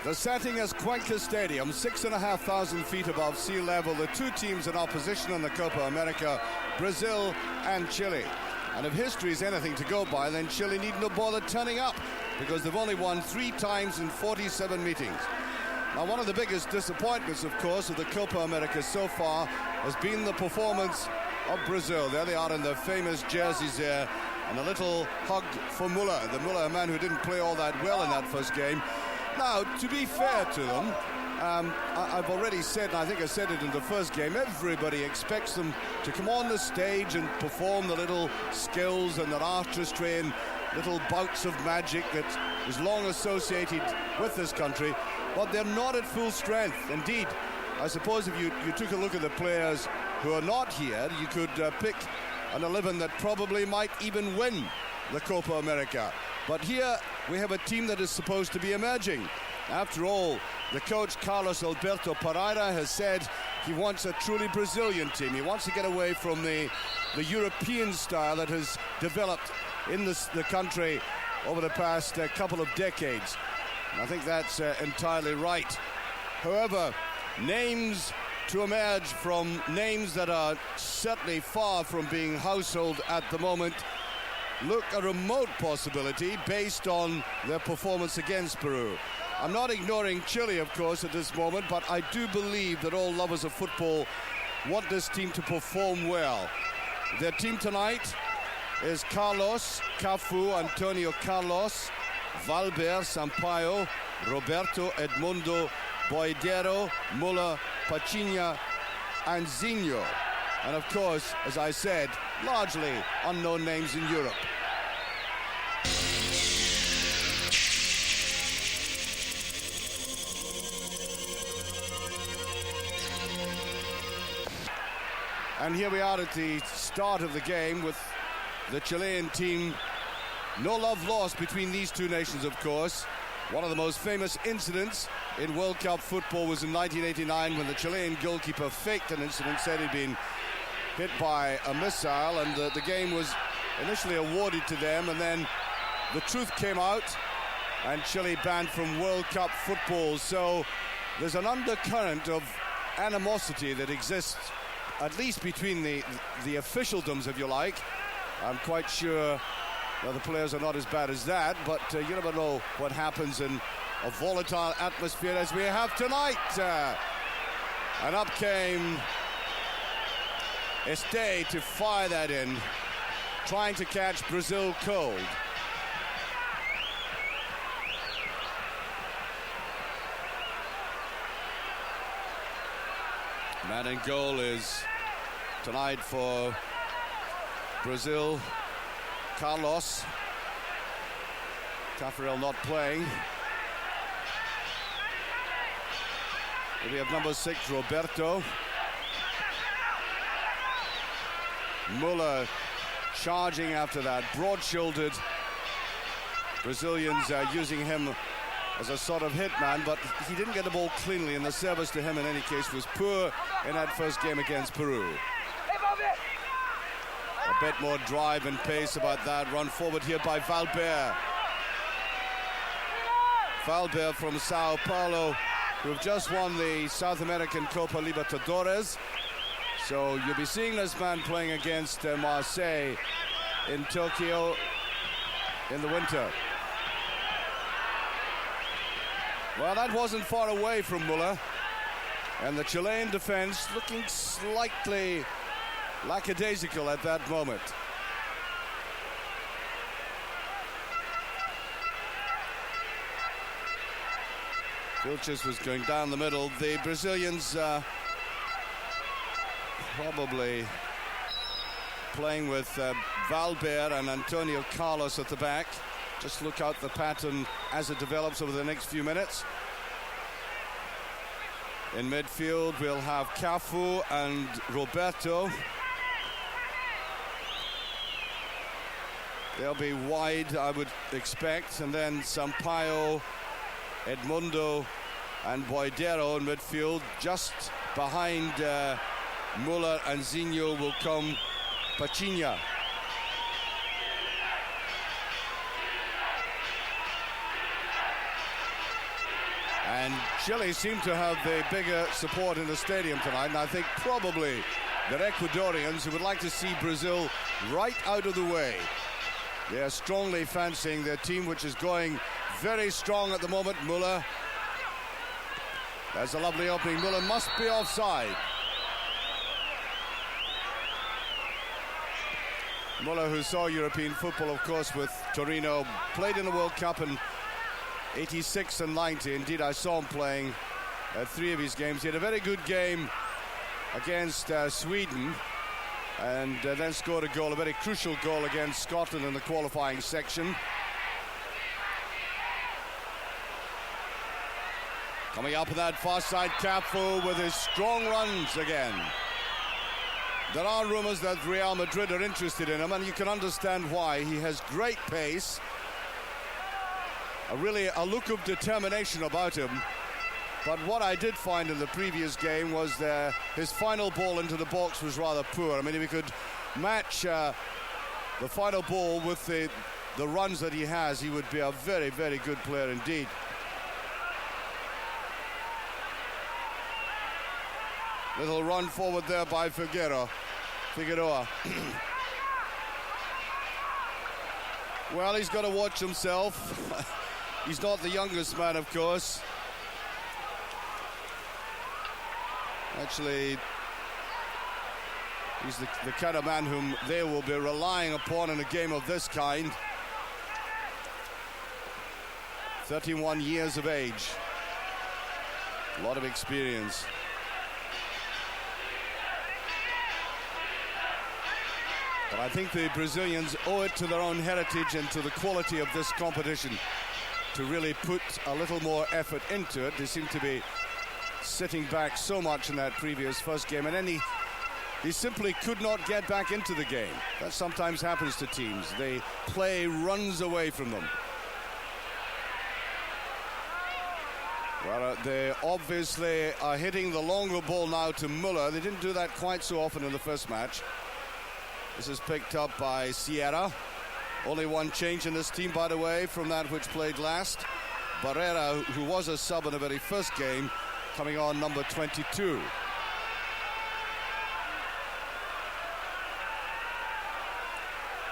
The setting is Cuenca Stadium, 6,500 feet above sea level. The two teams in opposition in the Copa America, Brazil and Chile. And if history is anything to go by, then Chile need no bother turning up, because they've only won 3 times in 47 meetings. Now, one of the biggest disappointments, of course, of the Copa America so far has been the performance of Brazil. There they are in their famous jerseys there, and a little hug for Muller, a man who didn't play all that well in that first game. Now, to be fair to them, I've already said, and I think I said it in the first game, everybody expects them to come on the stage and perform the little skills and their artistry and little bouts of magic that is long associated with this country, but they're not at full strength. Indeed, I suppose if you took a look at the players who are not here, you could pick an 11 that probably might even win the Copa America. But here we have a team that is supposed to be emerging. After all, the coach Carlos Alberto Pereira has said he wants a truly Brazilian team. He wants to get away from the European style that has developed in the country over the past couple of decades. And I think that's entirely right. However, names to emerge from names that are certainly far from being household at the moment look a remote possibility based on their performance against Peru. I'm not ignoring Chile, of course, at this moment, but I do believe that all lovers of football want this team to perform well. Their team tonight is Carlos, Cafu, Antonio Carlos, Valber, Sampaio, Roberto, Edmundo, Boidero, Muller, Pachinha, and Zinho. And of course, as I said, largely unknown names in Europe. And here we are at the start of the game with the Chilean team. No love lost between these two nations, of course. One of the most famous incidents in World Cup football was in 1989 when the Chilean goalkeeper faked an incident, said he'd been hit by a missile, and the game was initially awarded to them, and then the truth came out and Chile banned from World Cup football. So there's an undercurrent of animosity that exists, at least between the officialdoms, if you like. I'm quite sure the players are not as bad as that, but you never know what happens in a volatile atmosphere as we have tonight. And up came Este to fire that in, trying to catch Brazil cold. Man in goal is tonight for Brazil, Carlos. Tafarel not playing. We have number 6, Roberto. Muller charging after that, broad-shouldered. Brazilians using him as a sort of hitman, but he didn't get the ball cleanly, and the service to him in any case was poor in that first game against Peru. A bit more drive and pace about that. Run forward here by Valber. Valber from Sao Paulo, who have just won the South American Copa Libertadores. So you'll be seeing this man playing against Marseille in Tokyo in the winter. Well, that wasn't far away from Muller. And the Chilean defense looking slightly lackadaisical at that moment. Vilches was going down the middle. The Brazilians probably playing with Valber and Antonio Carlos at the back. Just look out the pattern as it develops over the next few minutes. In midfield, we'll have Cafu and Roberto. They'll be wide, I would expect, and then Sampaio, Edmundo, and Boidero in midfield. Just behind Muller and Zinho will come Pachinha. And Chile seem to have the bigger support in the stadium tonight, and I think probably that Ecuadorians who would like to see Brazil right out of the way. They are strongly fancying their team, which is going very strong at the moment. Muller. That's a lovely opening. Muller must be offside. Muller, who saw European football, of course, with Torino, played in the World Cup in 86 and 90. Indeed, I saw him playing 3 of his games. He had a very good game against Sweden, and then scored a goal, a very crucial goal against Scotland in the qualifying section. Coming up with that far side, Cafu with his strong runs again. There are rumours that Real Madrid are interested in him, and you can understand why. He has great pace, really a look of determination about him. But what I did find in the previous game was his final ball into the box was rather poor. I mean, if he could match the final ball with the runs that he has, he would be a very, very good player indeed. Little run forward there by Figueroa. Well, he's got to watch himself. He's not the youngest man, of course. Actually, he's the kind of man whom they will be relying upon in a game of this kind. 31 years of age. A lot of experience. But I think the Brazilians owe it to their own heritage and to the quality of this competition to really put a little more effort into it. They seem to be sitting back so much in that previous first game, and then he simply could not get back into the game. That sometimes happens to teams. They play runs away from them. Well, they obviously are hitting the longer ball now to Muller. They didn't do that quite so often in the first match. This is picked up by Sierra. Only one change in this team, by the way, from that which played last. Barrera, who was a sub in the very first game, coming on number 22.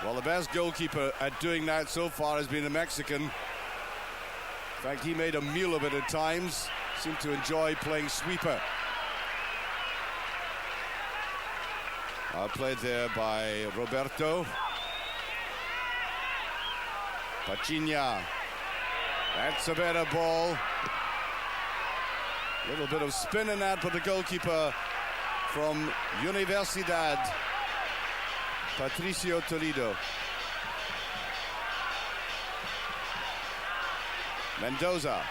Well, the best goalkeeper at doing that so far has been a Mexican. In fact, he made a meal of it at times. Seemed to enjoy playing sweeper. Played there by Roberto. Pachinha. That's a better ball. A little bit of spin in that, but the goalkeeper from Universidad, Patricio Toledo. Mendoza.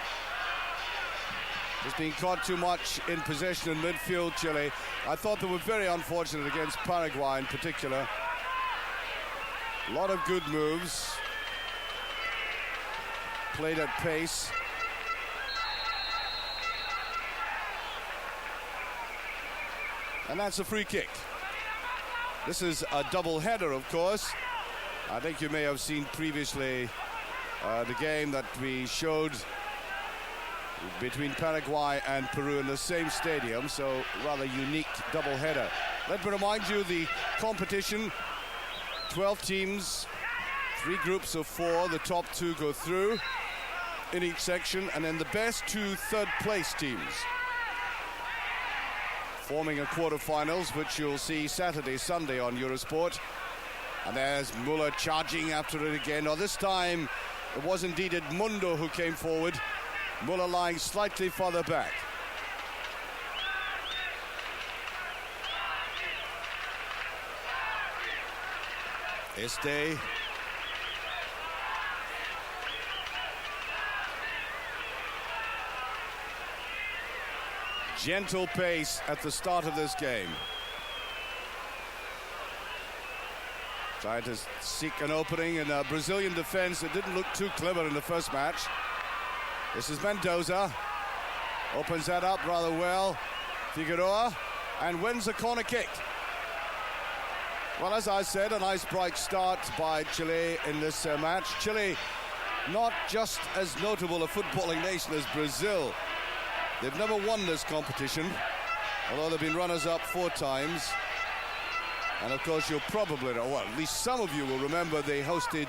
Just being caught too much in possession in midfield, Chile. I thought they were very unfortunate against Paraguay in particular. A lot of good moves. Played at pace. And that's a free kick. This is a double header, of course. I think you may have seen previously the game that we showed between Paraguay and Peru in the same stadium, so rather unique double header. Let me remind you the competition: 12 teams, 3 groups of 4. The top 2 go through in each section, and then the best 2 third-place teams forming a quarterfinals, which you'll see Saturday, Sunday on Eurosport. And there's Muller charging after it again. Now this time it was indeed Edmundo who came forward. Muller lying slightly further back. Este. Gentle pace at the start of this game. Trying to seek an opening in a Brazilian defense that didn't look too clever in the first match. This is Mendoza. Opens that up rather well. Figueroa, and wins a corner kick. Well, as I said, a nice bright start by Chile in this match. Chile, not just as notable a footballing nation as Brazil, They've never won this competition, although they've been runners-up 4 times. And of course, you'll probably know, well, at least some of you will remember they hosted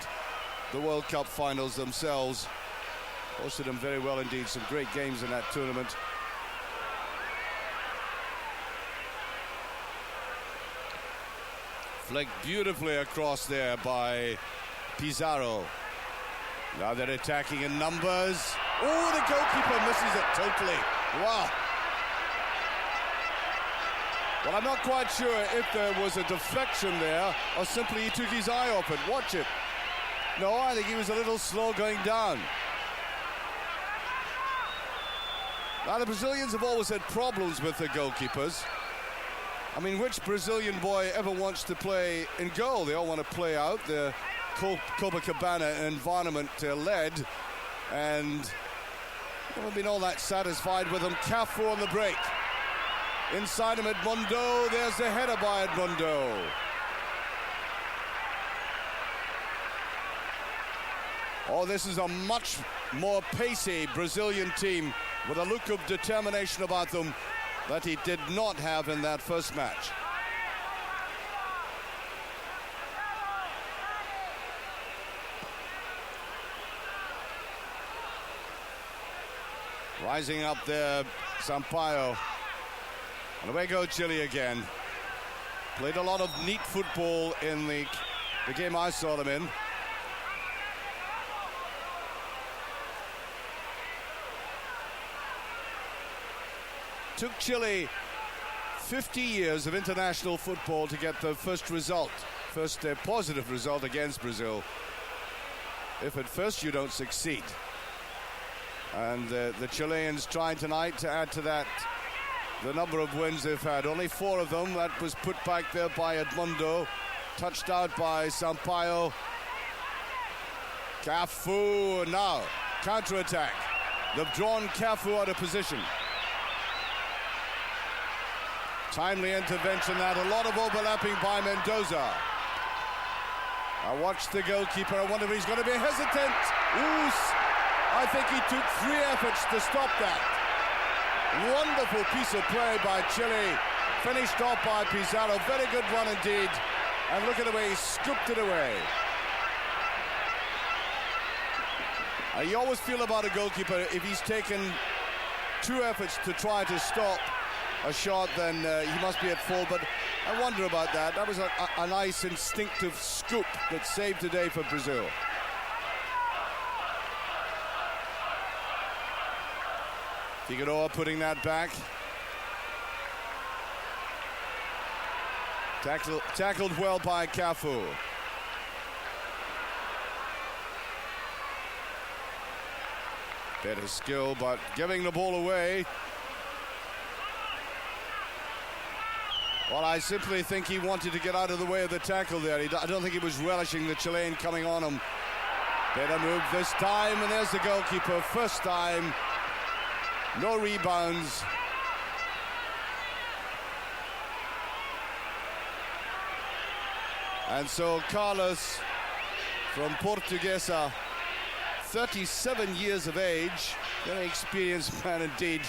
the World Cup finals themselves. Hosted them very well indeed, some great games in that tournament. Flicked beautifully across there by Pizarro. Now they're attacking in numbers. Oh, the goalkeeper misses it totally. Wow. Well, I'm not quite sure if there was a deflection there or simply he took his eye off it. Watch it. No, I think he was a little slow going down. Now, the Brazilians have always had problems with their goalkeepers. I mean, which Brazilian boy ever wants to play in goal? They all want to play out. The Copacabana environment led, and they haven't been all that satisfied with him. Cafu on the break. Inside him, Edmundo. There's the header by Edmundo. Oh, this is a much more pacey Brazilian team with a look of determination about them that he did not have in that first match. Rising up there, Sampaio. And away go Chile again. Played a lot of neat football in the game I saw them in. Took Chile 50 years of international football to get the first positive result against Brazil. If at first you don't succeed. And the Chileans trying tonight to add to that the number of wins they've had. Only 4 of them. That was put back there by Edmundo. Touched out by Sampaio. Cafu now. Counter-attack. They've drawn Cafu out of position. Timely intervention that. A lot of overlapping by Mendoza. I watched the goalkeeper. I wonder if he's going to be hesitant. I think he took 3 efforts to stop that. Wonderful piece of play by Chile. Finished off by Pizarro. Very good run indeed. And look at the way he scooped it away. You always feel about a goalkeeper, if he's taken 2 efforts to try to stop a shot, then he must be at fault. But I wonder about that. That was a nice instinctive scoop that saved the day for Brazil. Figueroa putting that back. Tackled well by Cafu. Better skill, but giving the ball away. Well, I simply think he wanted to get out of the way of the tackle there. I don't think he was relishing the Chilean coming on him. Better move this time, and there's the goalkeeper. First time. No rebounds. And so Carlos from Portuguesa, 37 years of age, very experienced man indeed.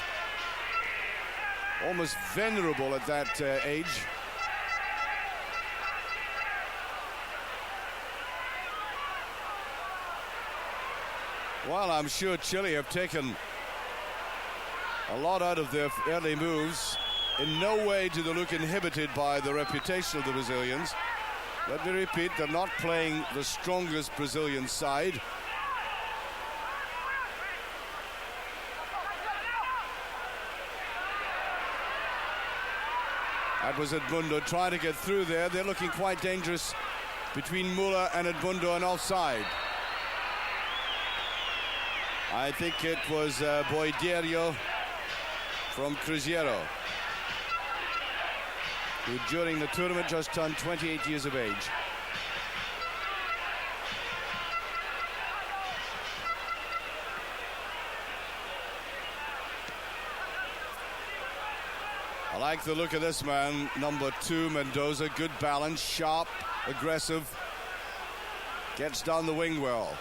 Almost venerable at that age. Well, I'm sure Chile have taken a lot out of their early moves. In no way do they look inhibited by the reputation of the Brazilians. Let me repeat, they're not playing the strongest Brazilian side. That was Edmundo trying to get through there. They're looking quite dangerous between Muller and Edmundo and offside. I think it was Boiderio from Cruzeiro, who during the tournament just turned 28 years of age. I like the look of this man, number 2, Mendoza. Good balance, sharp, aggressive. Gets down the wing well.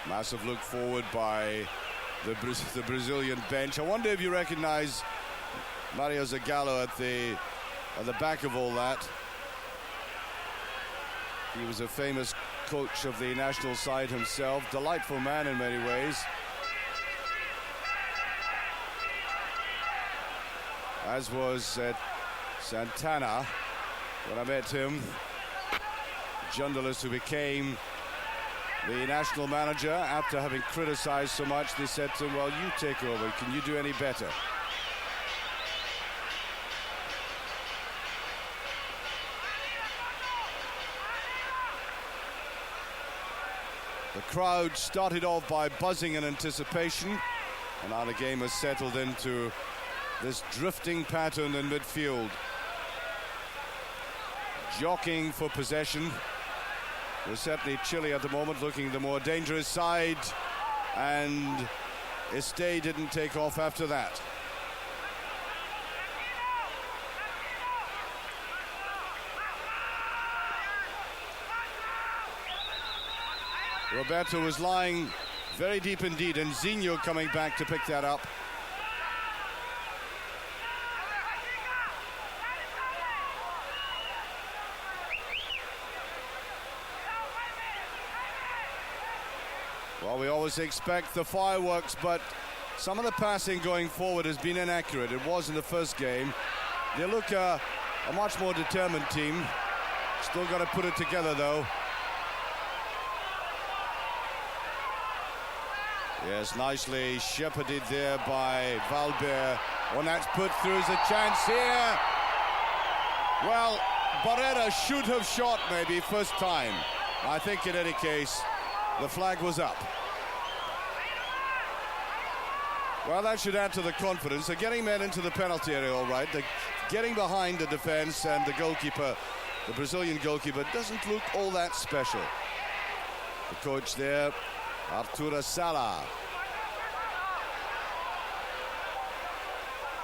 Massive look forward by the Brazilian bench. I wonder if you recognize Mario Zagallo at the back of all that. He was a famous coach of the national side himself. Delightful man in many ways. As was Santana when I met him. Journalist who became the national manager after having criticized so much. They said to him, well, you take over. Can you do any better? The crowd started off by buzzing in anticipation, and now the game has settled into this drifting pattern in midfield. Jockeying for possession. There's certainly Chile at the moment looking the more dangerous side, and Este didn't take off after that. Roberto was lying very deep indeed, and Zinho coming back to pick that up. Well, we always expect the fireworks, but some of the passing going forward has been inaccurate. It was in the first game. They look a much more determined team. Still got to put it together, though. Yes, nicely shepherded there by Valber. When that's put through as a chance here. Well, Barrera should have shot maybe first time. I think in any case, the flag was up. Well, that should add to the confidence. They're getting men into the penalty area, all right. They're getting behind the defense, and the goalkeeper, the Brazilian goalkeeper, doesn't look all that special. The coach there, Arturo Sala.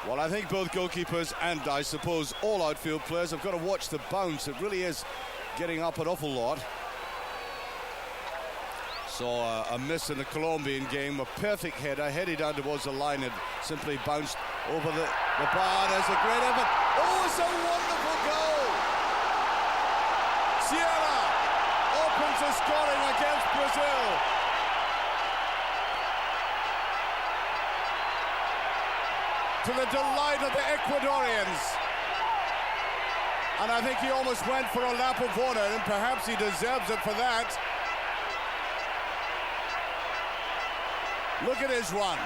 Well, I think both goalkeepers and, I suppose, all outfield players have got to watch the bounce. It really is getting up an awful lot. Saw a miss in the Colombian game, a perfect header, headed down towards the line and simply bounced over the bar. There's a great effort. Oh, it's a wonderful goal! Sierra opens the scoring against Brazil. To the delight of the Ecuadorians. And I think he almost went for a lap of honor, and perhaps he deserves it for that. Look at his run.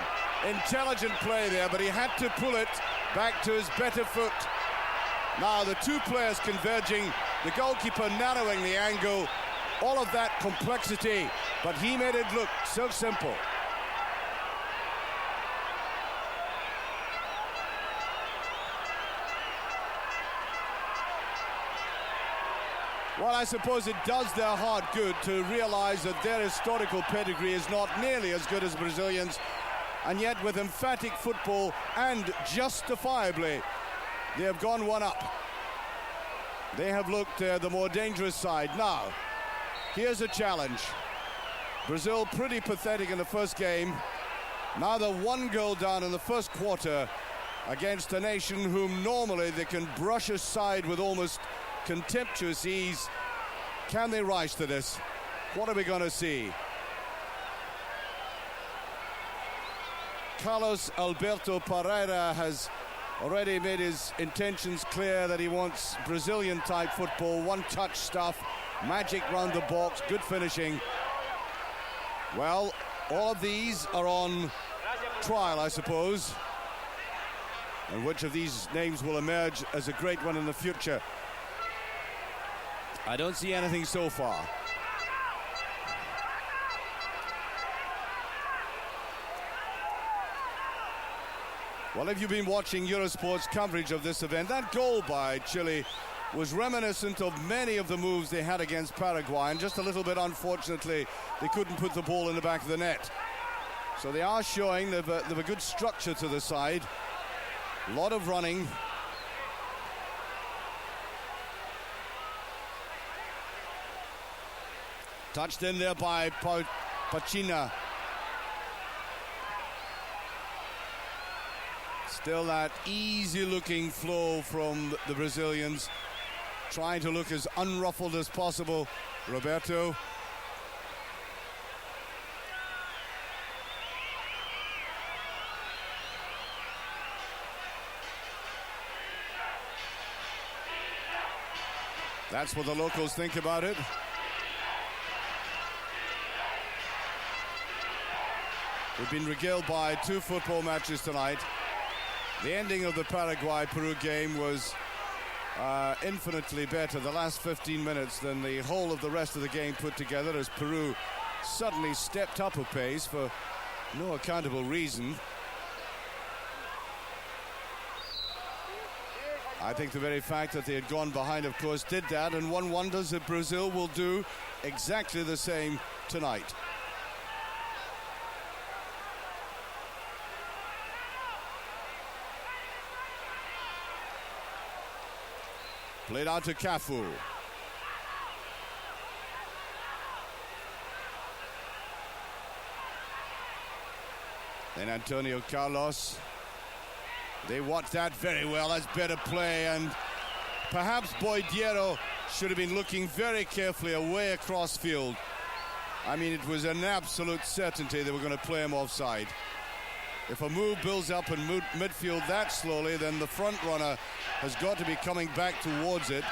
Intelligent play there, but he had to pull it back to his better foot. Now the two players converging, the goalkeeper narrowing the angle, all of that complexity, but he made it look so simple. Well, I suppose it does their heart good to realize that their historical pedigree is not nearly as good as Brazilians, and yet with emphatic football and justifiably, they have gone one up. They have looked the more dangerous side. Now, here's a challenge. Brazil pretty pathetic in the first game. Now they're one goal down in the first quarter against a nation whom normally they can brush aside with almost contemptuous ease. Can they rise to this? What are we going to see? Carlos Alberto Pereira has already made his intentions clear that he wants Brazilian-type football, one-touch stuff, magic round the box, good finishing. Well, all of these are on trial, I suppose. And which of these names will emerge as a great one in the future? I don't see anything so far. Well, if you've been watching Eurosport's coverage of this event, that goal by Chile was reminiscent of many of the moves they had against Paraguay, and just a little bit, unfortunately, they couldn't put the ball in the back of the net. So they are showing they've a good structure to the side. A lot of running. Touched in there by Pacina. Still that easy-looking flow from the Brazilians, trying to look as unruffled as possible. Roberto. That's what the locals think about it. We've been regaled by 2 football matches tonight. The ending of the Paraguay-Peru game was infinitely better, the last 15 minutes, than the whole of the rest of the game put together, as Peru suddenly stepped up a pace for no accountable reason. I think the very fact that they had gone behind, of course, did that, and one wonders if Brazil will do exactly the same tonight. Played out to Cafu. Then Antonio Carlos. They watched that very well. That's better play, and perhaps Boidiero should have been looking very carefully away across field. I mean, it was an absolute certainty they were going to play him offside. If a move builds up in midfield that slowly, then the front runner has got to be coming back towards it,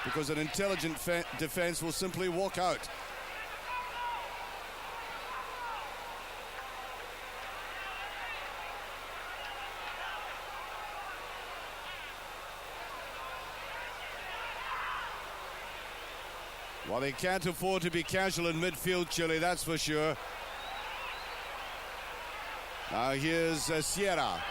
because an intelligent defense will simply walk out. Well, they can't afford to be casual in midfield, Chile, that's for sure. Now here's Sierra.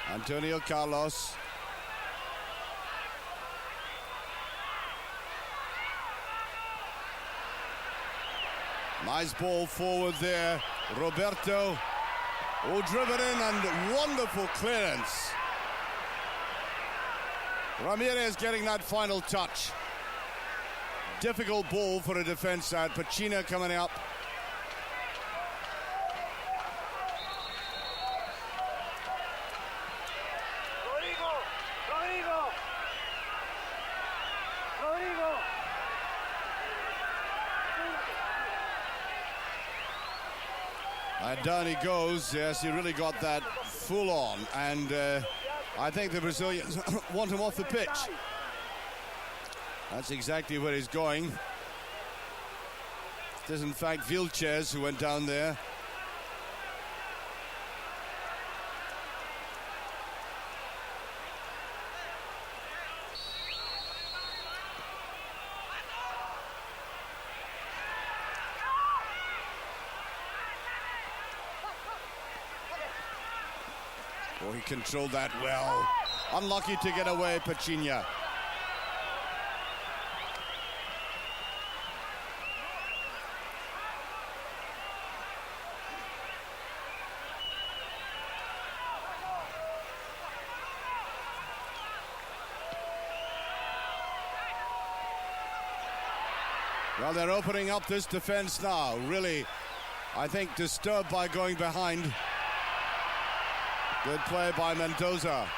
Antonio Carlos. Nice ball forward there. Roberto. Oh, driven in, and wonderful clearance. Ramirez getting that final touch. Difficult ball for a defense out. Pacina coming up. And down he goes. Yes, he really got that full on, and I think the Brazilians want him off the pitch. That's exactly where he's going. It is in fact Vilches who went down there. Oh, he controlled that well. Unlucky to get away, Pacina. Well, they're opening up this defense now. Really, I think, disturbed by going behind. Good play by Mendoza.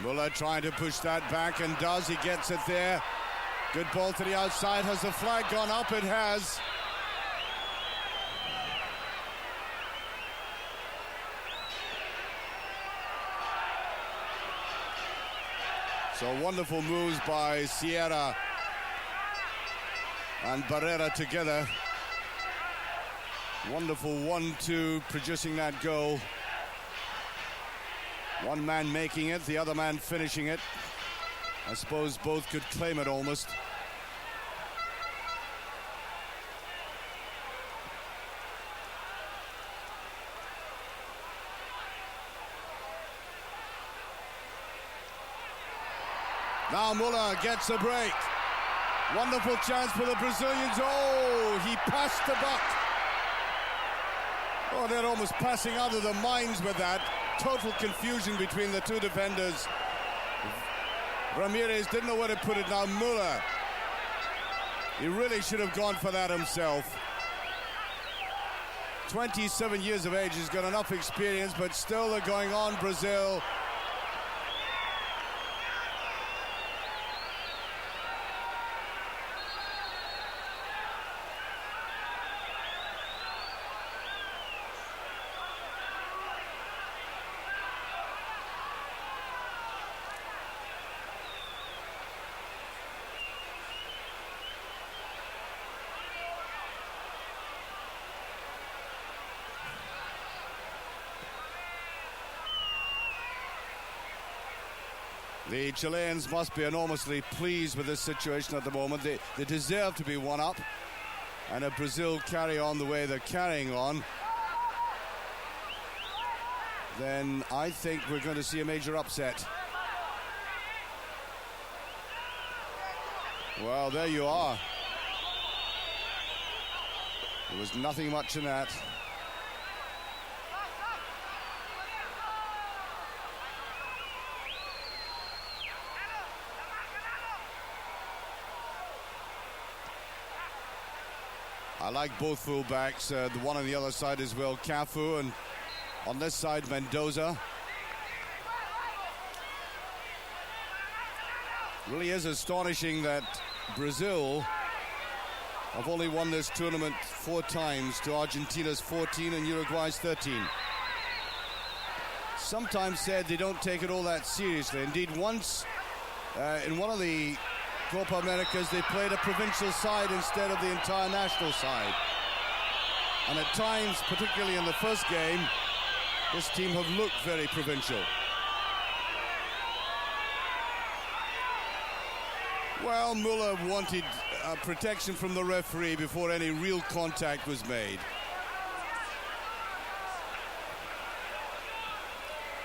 Muller trying to push that back, and does. He gets it there. Good ball to the outside. Has the flag gone up? It has. So wonderful moves by Sierra and Barrera together. Wonderful 1-2 producing that goal. One man making it, the other man finishing it. I suppose both could claim it almost. Now Muller gets a break. Wonderful chance for the Brazilians. Oh, he passed the buck. Oh, they're almost passing out of their minds with that. Total confusion between the two defenders. Ramirez didn't know where to put it. Now Muller, he really should have gone for that himself. 27 years of age, he's got enough experience, but still they're going on, Brazil. The Chileans must be enormously pleased with this situation at the moment. They deserve to be one up. And if Brazil carry on the way they're carrying on, then I think we're going to see a major upset. Well, there you are. There was nothing much in that. I like both fullbacks, the one on the other side as well, Cafu, and on this side, Mendoza. Really is astonishing that Brazil have only won this tournament 4 times to Argentina's 14 and Uruguay's 13. Sometimes said they don't take it all that seriously. Indeed, once in one of the Copa Americas, they played a provincial side instead of the entire national side. And at times, particularly in the first game, this team have looked very provincial. Well, Muller wanted protection from the referee before any real contact was made.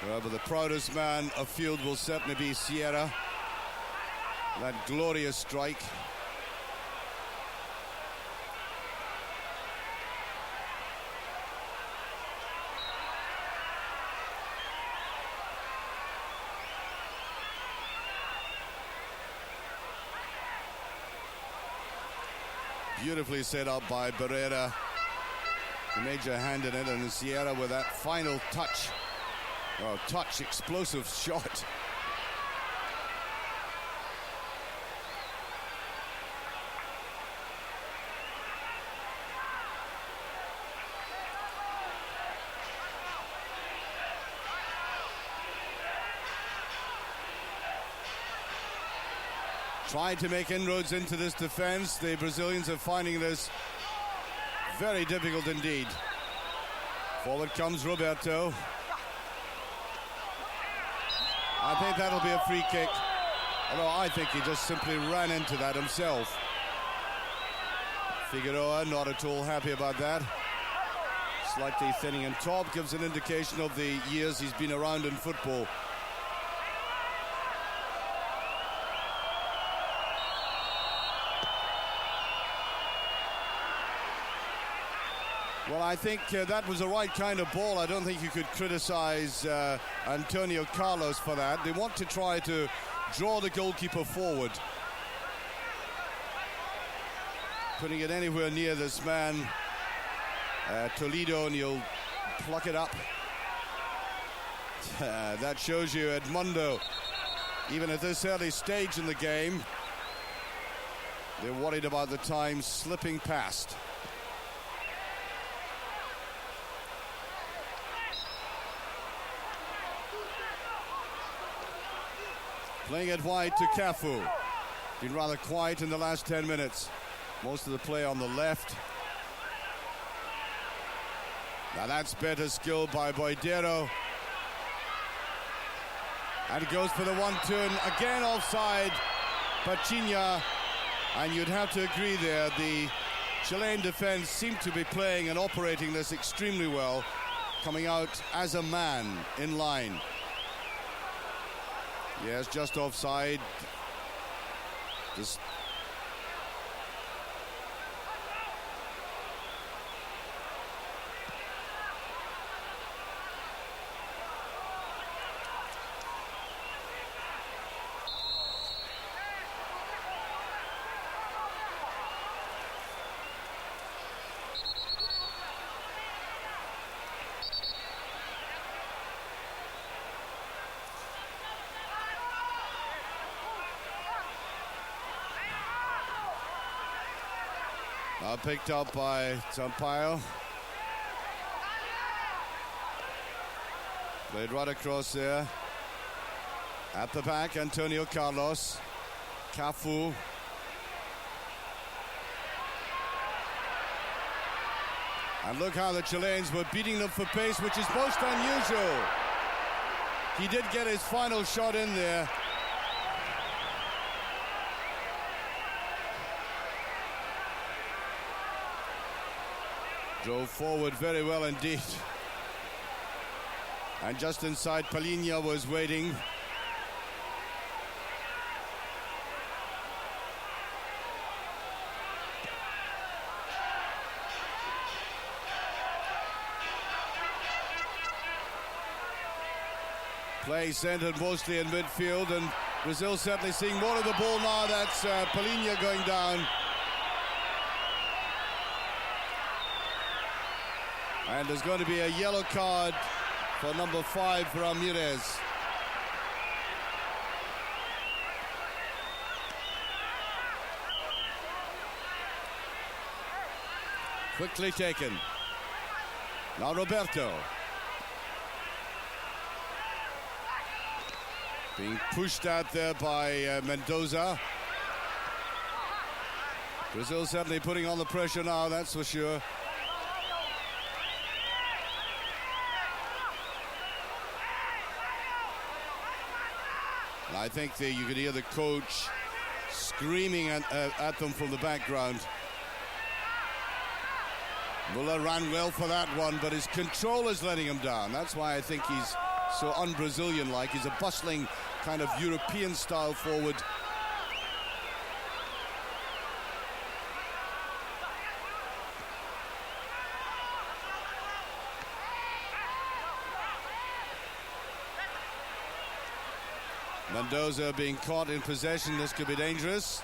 Well, but the proudest man afield will certainly be Sierra. That glorious strike. Beautifully set up by Barrera. The major hand in it, and Sierra with that final touch. Oh, touch, explosive shot. Trying to make inroads into this defense. The Brazilians are finding this very difficult indeed. Forward comes Roberto. I think that'll be a free kick. Although I think he just simply ran into that himself. Figueroa not at all happy about that. Slightly thinning on top, gives an indication of the years he's been around in football. Well, I think that was the right kind of ball. I don't think you could criticize Antonio Carlos for that. They want to try to draw the goalkeeper forward. Putting it anywhere near this man, Toledo, and he'll pluck it up. That shows you Edmundo, even at this early stage in the game, they're worried about the time slipping past. Playing it wide to Cafu. Been rather quiet in the last 10 minutes. Most of the play on the left. Now that's better skill by Boydero. And it goes for the 1-2, and again offside, Pachinha. And you'd have to agree there, the Chilean defense seemed to be playing and operating this extremely well, coming out as a man in line. Yes, just offside. Just picked up by Sampaio. Played right across there. At the back, Antonio Carlos. Cafu. And look how the Chileans were beating them for pace, which is most unusual. He did get his final shot in there. Drove forward very well indeed. And just inside, Pachinha was waiting. Play centered mostly in midfield, and Brazil certainly seeing more of the ball now. That's Pachinha going down. And there's going to be a yellow card for number 5 for Ramirez. Quickly taken. Now Roberto. Being pushed out there by Mendoza. Brazil certainly putting on the pressure now, that's for sure. I think you could hear the coach screaming at them from the background. Muller ran well for that one, but his control is letting him down. That's why I think he's so un-Brazilian-like. He's a bustling kind of European-style forward. Mendoza being caught in possession. This could be dangerous.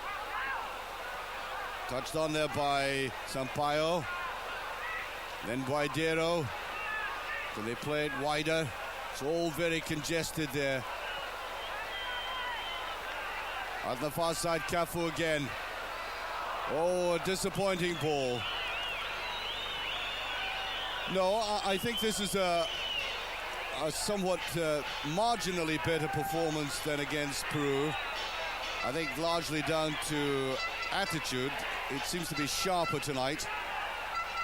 Touched on there by Sampaio. Then Guaidero. Can they play it wider? It's all very congested there. On the far side, Cafu again. Oh, a disappointing ball. No, I think this is a somewhat marginally better performance than against Peru. I think largely down to attitude. It seems to be sharper tonight.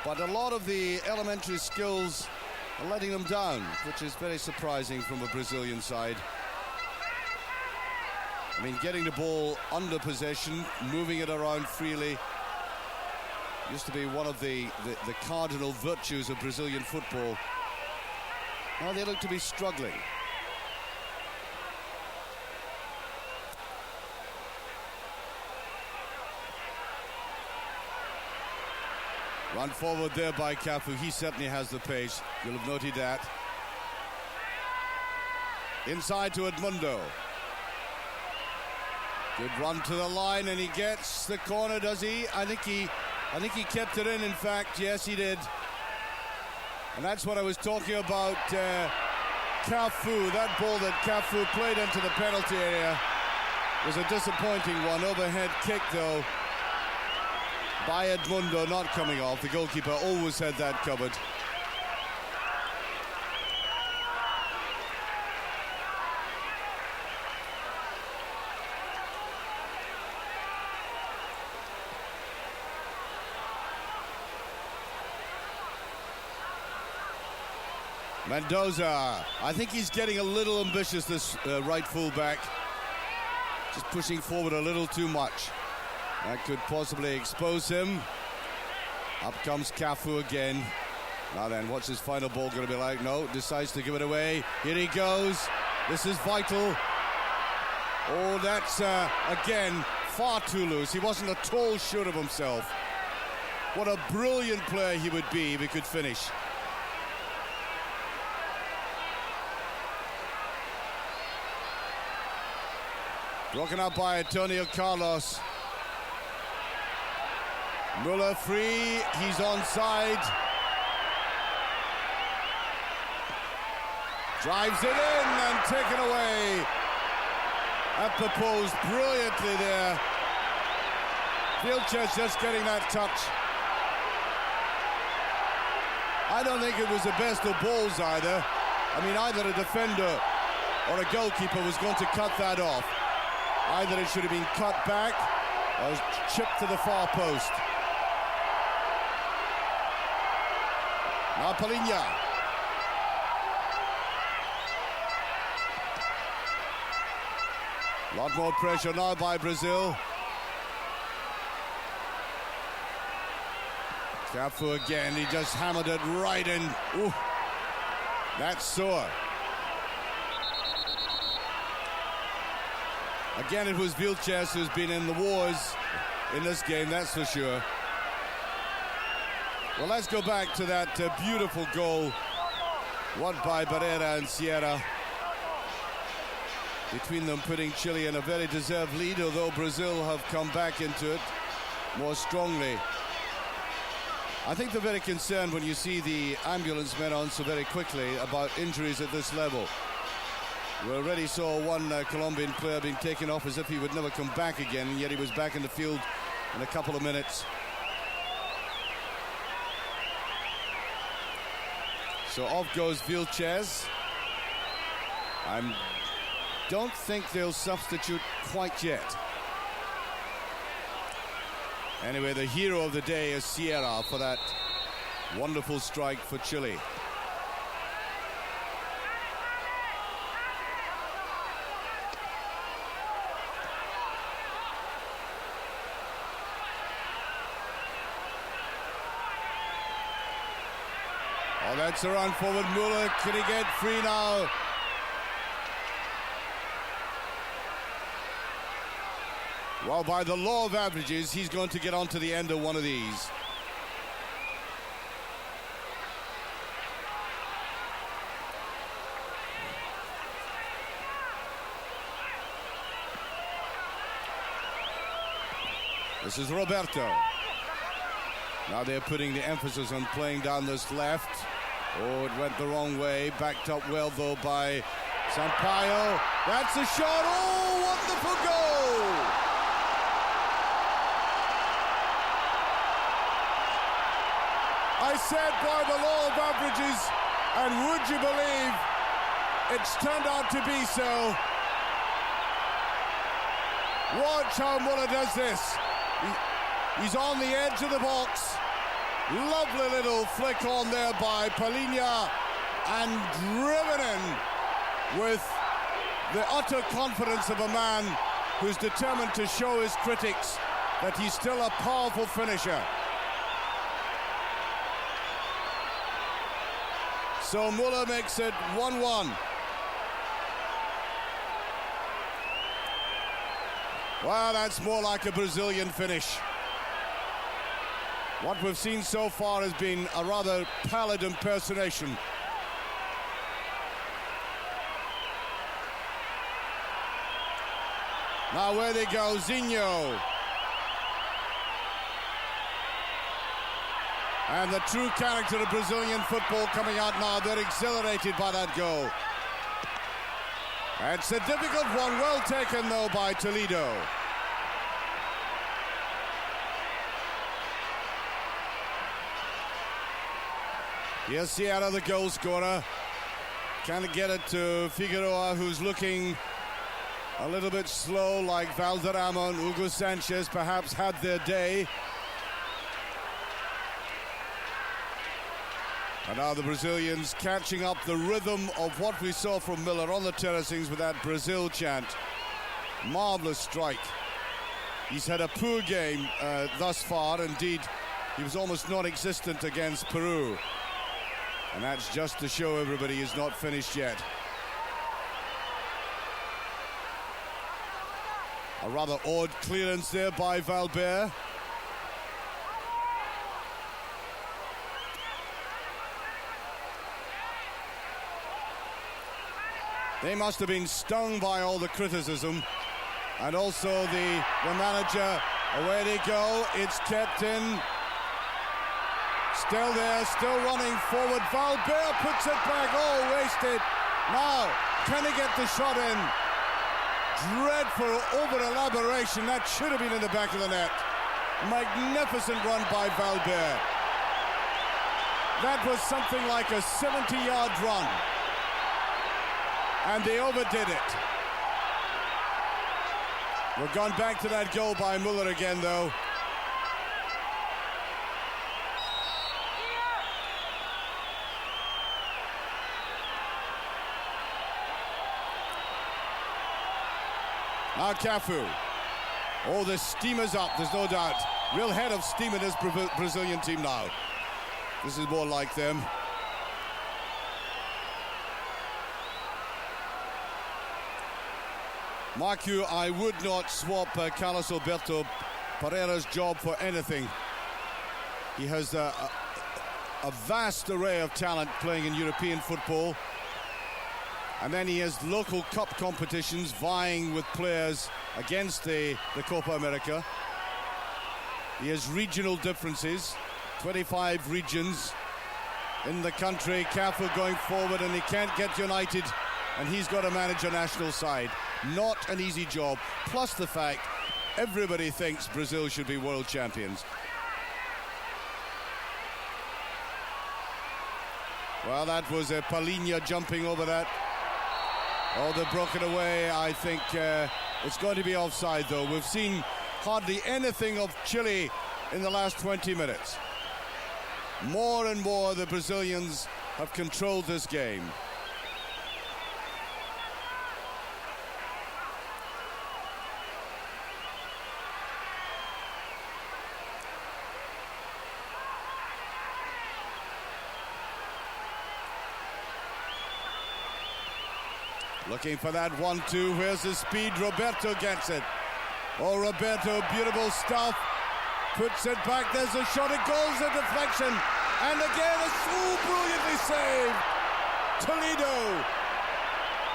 But a lot of the elementary skills are letting them down, which is very surprising from a Brazilian side. I mean, getting the ball under possession, moving it around freely, used to be one of the cardinal virtues of Brazilian football. Now they look to be struggling. Run forward there by Cafu. He certainly has the pace. You'll have noted that. Inside to Edmundo. Good run to the line, and he gets the corner, does he? I think he kept it in fact. Yes, he did. And that's what I was talking about, Cafu. That ball that Cafu played into the penalty area was a disappointing one. Overhead kick, though, by Edmundo, not coming off. The goalkeeper always had that covered. Mendoza, I think he's getting a little ambitious, this right fullback. Just pushing forward a little too much. That could possibly expose him. Up comes Cafu again. Now then, what's his final ball going to be like? No, decides to give it away. Here he goes. This is vital. Oh, that's, again, far too loose. He wasn't at all sure of himself. What a brilliant player he would be if he could finish. Broken up by Antonio Carlos. Muller free, he's onside. Drives it in and taken away at the post brilliantly there. Vilches just getting that touch. I don't think it was the best of balls either. I mean, either a defender or a goalkeeper was going to cut that off. Either it should have been cut back or chipped to the far post. Now Palinha. A lot more pressure now by Brazil. Cafu again, he just hammered it right in. Ooh, that's sore. Again, it was Vilches who's been in the wars in this game, that's for sure. Well, let's go back to that beautiful goal won by Barrera and Sierra. Between them putting Chile in a very deserved lead, although Brazil have come back into it more strongly. I think they're very concerned when you see the ambulance men on so very quickly about injuries at this level. We already saw one Colombian player being taken off as if he would never come back again, and yet he was back in the field in a couple of minutes. So off goes Vilches. I don't think they'll substitute quite yet. Anyway, the hero of the day is Sierra for that wonderful strike for Chile. Oh, that's a run forward. Muller, can he get free now? Well, by the law of averages, he's going to get onto the end of one of these. This is Roberto. Now they're putting the emphasis on playing down this left. Oh, it went the wrong way. Backed up well, though, by Sampaio. That's a shot. Oh, wonderful goal! I said by the law of averages, and would you believe it's turned out to be so. Watch how Muller does this. He's on the edge of the box. Lovely little flick on there by Palinha, and driven in with the utter confidence of a man who's determined to show his critics that he's still a powerful finisher. So Muller makes it 1-1. Well, that's more like a Brazilian finish. What we've seen so far has been a rather pallid impersonation. Now where they go, Zinho. And the true character of Brazilian football coming out now. They're exhilarated by that goal. It's a difficult one, well taken though by Toledo. Here's Sierra, the goal scorer. Trying to get it to Figueroa, who's looking a little bit slow, like Valderrama and Hugo Sanchez perhaps had their day. And now the Brazilians catching up the rhythm of what we saw from Miller on the terracings with that Brazil chant. Marvelous strike. He's had a poor game thus far. Indeed, he was almost non-existent against Peru. And that's just to show everybody he's not finished yet. A rather odd clearance there by Valbert. They must have been stung by all the criticism. And also the manager, away they go, it's kept in. Still there, still running forward. Valbert puts it back, oh, wasted. Now, can he get the shot in? Dreadful over-elaboration, that should have been in the back of the net. Magnificent run by Valbert. That was something like a 70-yard run. And they overdid it. We've gone back to that goal by Müller again, though. Now Cafu. Oh, the steam is up, there's no doubt. Real head of steam in this Brazilian team now. This is more like them. Marcu, I would not swap Carlos Alberto Pereira's job for anything. He has a vast array of talent playing in European football. And then he has local cup competitions vying with players against the Copa America. He has regional differences, 25 regions in the country. Careful going forward, and he can't get United, and he's got to manage a national side. Not an easy job, plus the fact everybody thinks Brazil should be world champions. Well, that was a Palhinha jumping over that. Oh, they're broken away. I think it's going to be offside, though. We've seen hardly anything of Chile in the last 20 minutes. More and more, the Brazilians have controlled this game. Looking for that 1-2. Where's the speed? Roberto gets it. Oh, Roberto, beautiful stuff. Puts it back. There's a shot. It goes, a deflection. And again, it's so brilliantly saved. Toledo.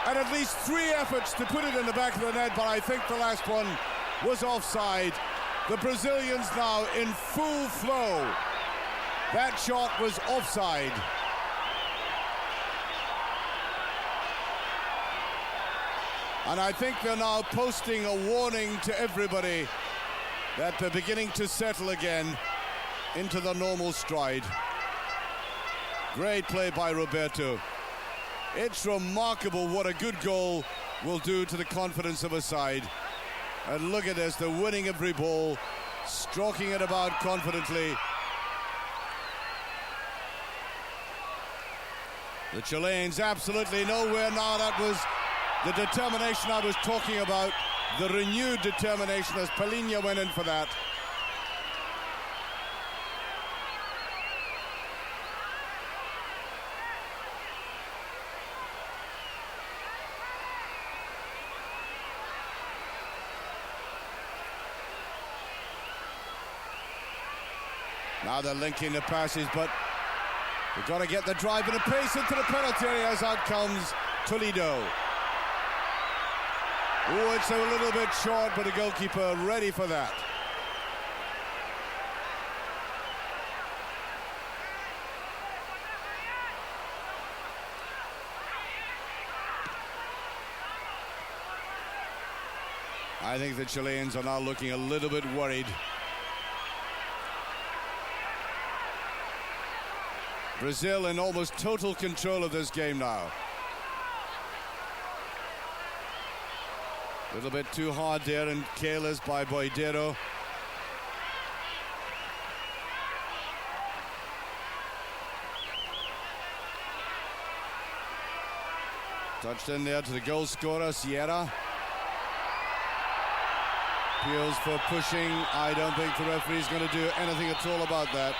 And at least 3 efforts to put it in the back of the net, but I think the last one was offside. The Brazilians now in full flow. That shot was offside. And I think they're now posting a warning to everybody that they're beginning to settle again into the normal stride. Great play by Roberto. It's remarkable what a good goal will do to the confidence of a side. And look at this, they're winning every ball, stroking it about confidently. The Chileans absolutely nowhere now. That was the determination I was talking about, the renewed determination as Palhinha went in for that. Now they're linking the passes, but they've got to get the drive and the pace into the penalty area as out comes Toledo. Oh, it's a little bit short, but the goalkeeper ready for that. I think the Chileans are now looking a little bit worried. Brazil in almost total control of this game now. A little bit too hard there and careless by Boydero. Touched in there to the goal scorer, Sierra. Appeals for pushing. I don't think the referee's going to do anything at all about that.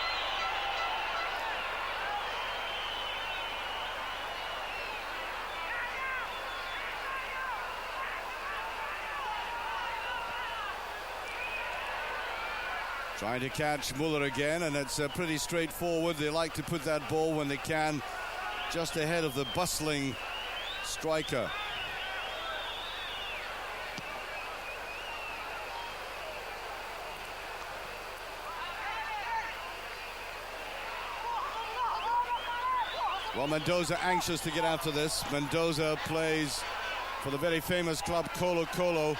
Trying to catch Muller again, and it's pretty straightforward. They like to put that ball when they can just ahead of the bustling striker. Well, Mendoza anxious to get after this. Mendoza plays for the very famous club Colo-Colo.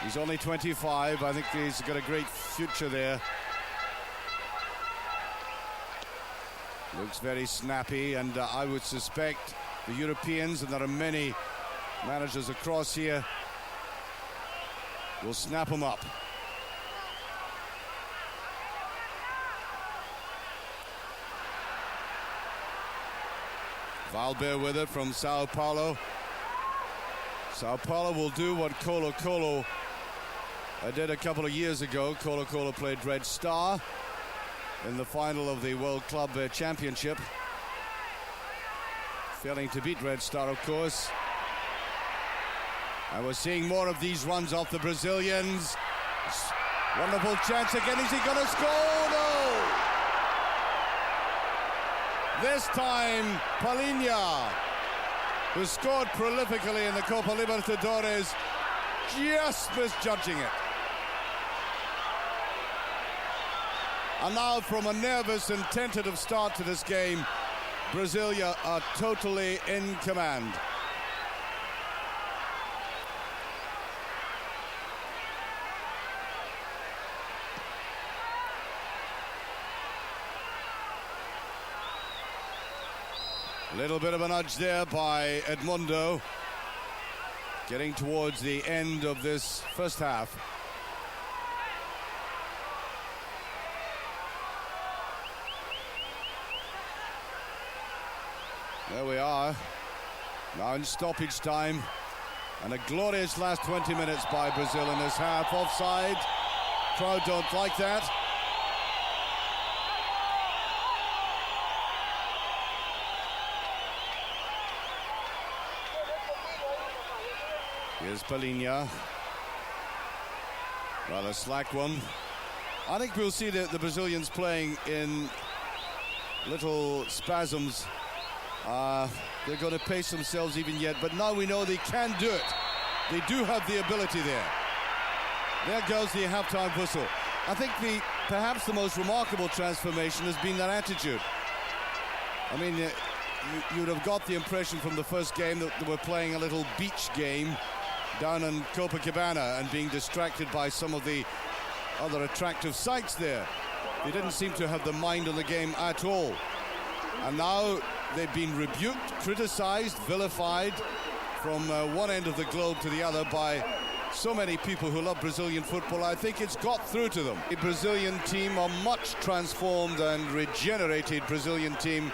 He's only 25. I think he's got a great future there. Looks very snappy, and I would suspect the Europeans, and there are many managers across here, will snap him up. Valber with it from Sao Paulo. Sao Paulo will do what Colo-Colo did a couple of years ago. Colo-Colo played Red Star in the final of the World Club Championship, failing to beat Red Star, of course. And we're seeing more of these runs off the Brazilians. Wonderful chance again. Is he going to score? No! This time, Palinha, who scored prolifically in the Copa Libertadores, just misjudging it. And now, from a nervous and tentative start to this game, Brasilia are totally in command. A little bit of a nudge there by Edmundo, getting towards the end of this first half. There we are, now in stoppage time, and a glorious last 20 minutes by Brazil in this half. Offside, crowd don't like that. Here's Palinha. Rather slack one. I think we'll see the Brazilians playing in little spasms. They're going to pace themselves even yet, but now we know they can do it. They do have the ability there. There goes the halftime whistle. I think perhaps the most remarkable transformation has been their attitude. I mean, you'd have got the impression from the first game that they were playing a little beach game down in Copacabana and being distracted by some of the other attractive sights there. They didn't seem to have the mind on the game at all. And now they've been rebuked, criticized, vilified from one end of the globe to the other by so many people who love Brazilian football. I think it's got through to them. The Brazilian team, a much transformed and regenerated Brazilian team,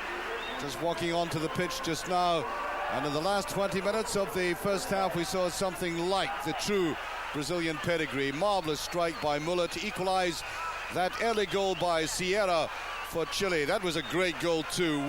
just walking onto the pitch just now. And in the last 20 minutes of the first half, we saw something like the true Brazilian pedigree. Marvelous strike by Muller to equalize that early goal by Sierra for Chile. That was a great goal too.